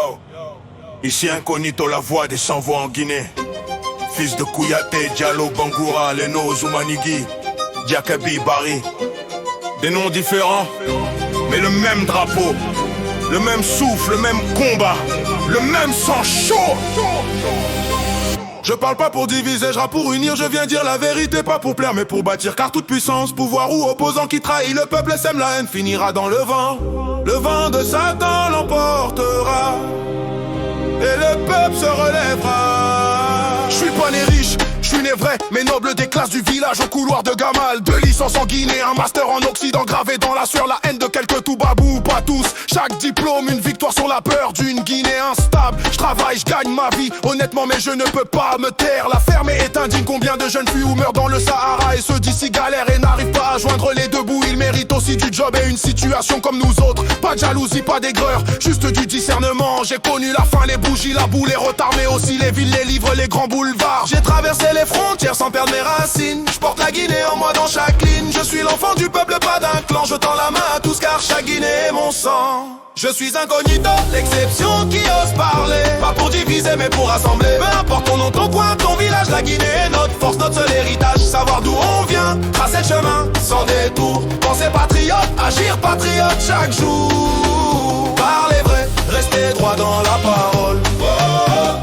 Yo, ici Incognito, la voix des sans-voix en Guinée. Fils de Kouyaté, Diallo, Bangoura, Leno, Zoumanigui, Diakabi, Bari. Des noms différents, mais le même drapeau. Le même souffle, le même combat, le même sang chaud. Je parle pas pour diviser, je rappe pour unir, je viens dire la vérité, pas pour plaire mais pour bâtir. Car toute puissance, pouvoir ou opposant qui trahit le peuple et sème la haine finira dans le vent. Le vent de Satan l'emportera et le peuple se relèvera. Je suis pas né riche, je suis né vrai, mais noble des classes du village au couloir de Gamal. 2 licences en Guinée, un master en Occident gravé dans la sueur, la haine de quelques toubabous, pas tous. Chaque diplôme, une victoire sur la peur d'une Guinée instable. Je travaille, je gagne ma vie, honnêtement, mais je ne peux pas me taire. La ferme est indigne, combien de jeunes filles meurent dans le Sahara et ceux d'ici galèrent et n'arrivent pas à joindre les deux bouts. Ils méritent aussi du job et une situation comme nous autres. Pas de jalousie, pas d'aigreur, juste du discernement. J'ai connu la faim, les bougies, la boue, les retards, mais aussi les villes, les livres, les grands boulevards. J'ai traversé les frontières sans perdre mes racines. Je porte la Guinée en moi dans chaque ligne. Je suis l'enfant du peuple, pas d'un clan. Je tends la main à tous car chaque Guinée est mon sang. Je suis Incognito, l'exception qui ose parler. Pas pour diviser mais pour rassembler. Peu importe ton nom, ton coin, ton village, la Guinée est notre force, notre seul héritage. Savoir d'où on vient, tracer le chemin sans détour. Penser patriote, agir patriote chaque jour. Parler vrai, rester droit dans la parole.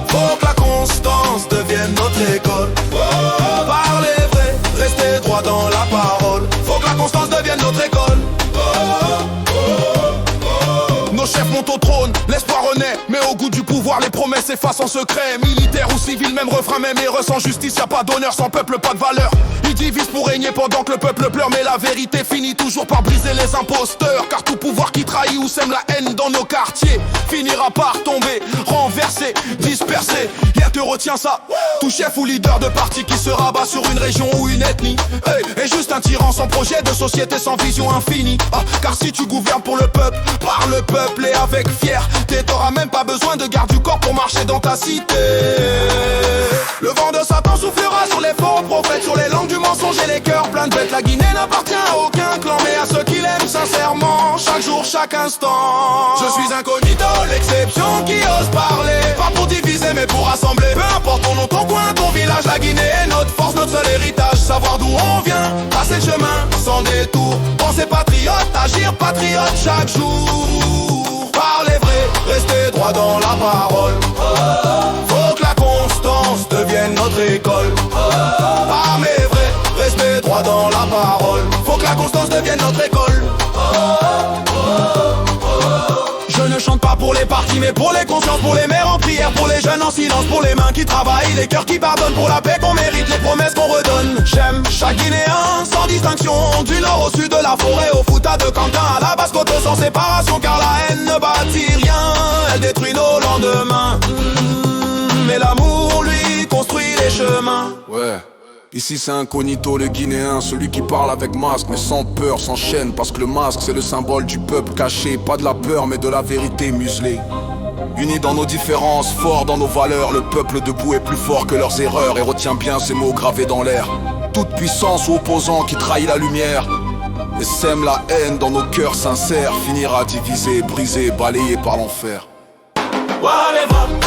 Faut que la constance devienne notre école. Parler vrai, rester droit dans la parole. Faut que la constance devienne notre école. Nos chefs montent au trône, l'espoir renaît. Mais au goût du pouvoir, les promesses s'effacent en secret. Militaire ou civil, même refrain, même erreur. Sans justice, y'a pas d'honneur, sans peuple, pas de valeur. Ils divisent pour régner pendant que le peuple pleure. Mais la vérité finit toujours par briser les imposteurs. Car tout pouvoir qui trahit ou sème la haine dans nos quartiers finira par tomber, renversé, dispersé. Rien te retient ça, tout chef ou leader de parti qui se rabat sur une région ou une ethnie. Hey, et juste un tyran sans projet de société, sans vision infinie. Car si tu gouvernes pour le peuple, par le peuple et avec fierté, t'auras même pas besoin de garde du corps pour marcher dans ta cité. Le vent de Satan soufflera sur les faux prophètes, sur les langues du mensonge et les cœurs pleins de bêtes. La Guinée n'appartient à aucun clan, mais à ceux qui l'aiment sincèrement, chaque jour, chaque instant. Je suis Incognito, l'exception qui ose parler. Pas pour diviser mais pour rassembler. Peu importe ton nom, ton coin, ton village, la Guinée est notre force, notre seul héritage. Savoir d'où on vient, passer le chemin sans détour. Penser patriote, agir patriote chaque jour. Parler vrai, rester droit dans la parole. Faut que la constance devienne notre école. Parler vrai, rester droit dans la parole. Faut que la constance devienne notre école. Je ne chante pas pour les partis mais pour les consciences, pour les mères en prière, pour les jeunes en silence, pour les mains qui travaillent, les cœurs qui pardonnent, pour la paix qu'on mérite, les promesses qu'on redonne. J'aime chaque Guinéen sans distinction, du nord au sud de la forêt, au Fouta de Quentin à la Basse-Côte sans séparation. Car la haine ne bâtit rien, elle détruit nos lendemains. Mais l'amour lui construit les chemins. Ouais. Ici c'est Incognito le Guinéen, celui qui parle avec masque mais sans peur, sans chaîne. Parce que le masque c'est le symbole du peuple caché. Pas de la peur mais de la vérité muselée. Unis dans nos différences, forts dans nos valeurs. Le peuple debout est plus fort que leurs erreurs. Et retiens bien ces mots gravés dans l'air. Toute puissance ou opposant qui trahit la lumière et sème la haine dans nos cœurs sincères finira divisé, brisé, balayé par l'enfer. Whatever.